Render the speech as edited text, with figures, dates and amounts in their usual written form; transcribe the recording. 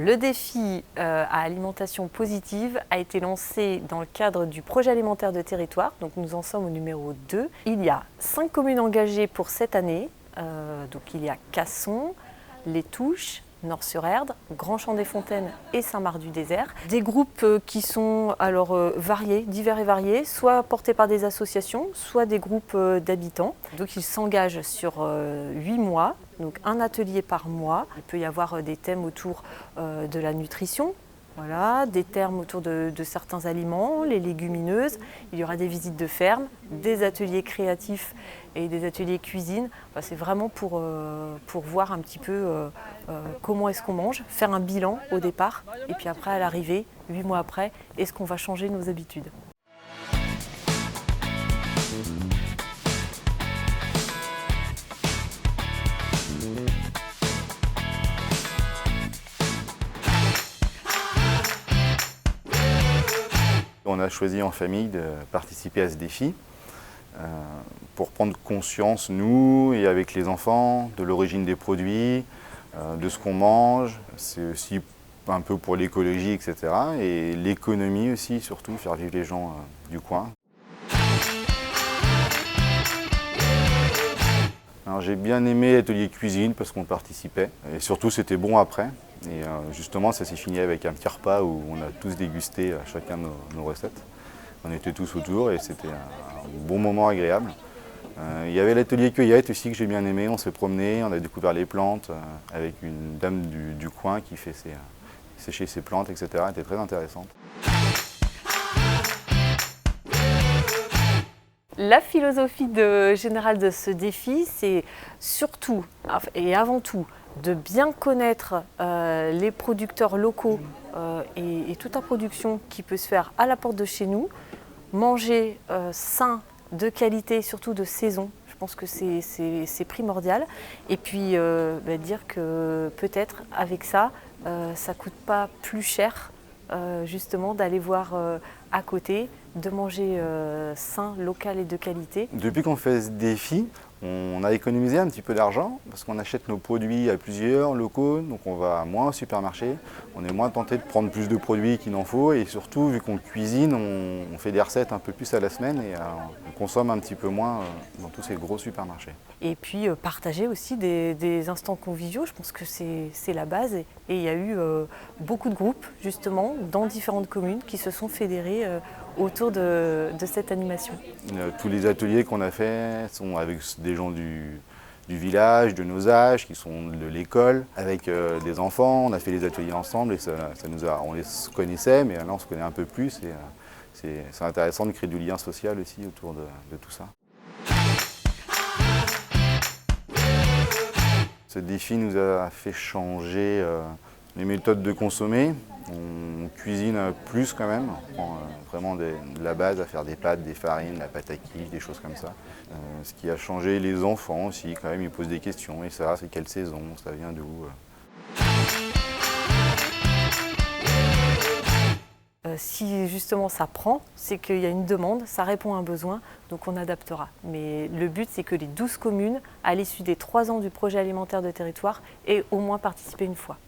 Le défi à alimentation positive a été lancé dans le cadre du projet alimentaire de territoire, donc nous en sommes au numéro 2. Il y a 5 communes engagées pour cette année, donc il y a Casson, Les Touches, Nord-sur-Erdre, Grand-Champ-des-Fontaines et Saint-Marc-du-Désert. Des groupes qui sont alors variés, divers et variés, soit portés par des associations, soit des groupes d'habitants. Donc ils s'engagent sur 8 mois, donc un atelier par mois. Il peut y avoir des thèmes autour de la nutrition, voilà, des termes autour de certains aliments, les légumineuses. Il y aura des visites de ferme, des ateliers créatifs et des ateliers cuisine. Enfin, c'est vraiment pour voir un petit peu comment est-ce qu'on mange, faire un bilan au départ et puis après à l'arrivée, 8 mois après, est-ce qu'on va changer nos habitudes. On a choisi en famille de participer à ce défi pour prendre conscience, nous et avec les enfants, de l'origine des produits, de ce qu'on mange. C'est aussi un peu pour l'écologie, etc. Et l'économie aussi, surtout, faire vivre les gens du coin. Alors, j'ai bien aimé l'atelier cuisine parce qu'on participait et surtout c'était bon après. Et justement ça s'est fini avec un petit repas où on a tous dégusté chacun nos recettes. On était tous autour et c'était un bon moment agréable. Il y avait l'atelier cueillette aussi que j'ai bien aimé, on s'est promené, on a découvert les plantes avec une dame du coin qui fait sécher ses plantes, etc. C'était très intéressante. La philosophie générale de ce défi, c'est surtout et avant tout de bien connaître les producteurs locaux et toute la production qui peut se faire à la porte de chez nous, manger sain, de qualité, surtout de saison. Je pense que c'est primordial. Et puis dire que peut-être avec ça, ça ne coûte pas plus cher justement d'aller voir à côté, de manger sain, local et de qualité. Depuis qu'on fait ce défi, on a économisé un petit peu d'argent parce qu'on achète nos produits à plusieurs locaux, donc on va moins au supermarché, on est moins tenté de prendre plus de produits qu'il n'en faut et surtout vu qu'on cuisine, on fait des recettes un peu plus à la semaine et on consomme un petit peu moins dans tous ces gros supermarchés. Et puis partager aussi des instants conviviaux, je pense que c'est la base et il y a eu beaucoup de groupes justement dans différentes communes qui se sont fédérés autour de cette animation. Tous les ateliers qu'on a faits sont avec des gens du village, de nos âges, qui sont de l'école, avec des enfants. On a fait les ateliers ensemble et on les connaissait, mais là on se connaît un peu plus. Et c'est intéressant de créer du lien social aussi autour de tout ça. Ce défi nous a fait changer les méthodes de consommer. On cuisine plus quand même, on prend vraiment de la base à faire des pâtes, des farines, la pâte à quiche, des choses comme ça. Ce qui a changé les enfants aussi, quand même, ils posent des questions. Et ça, c'est quelle saison, ça vient d'où Si justement ça prend, c'est qu'il y a une demande, ça répond à un besoin, donc on adaptera. Mais le but, c'est que les 12 communes, à l'issue des 3 ans du projet alimentaire de territoire, aient au moins participé une fois.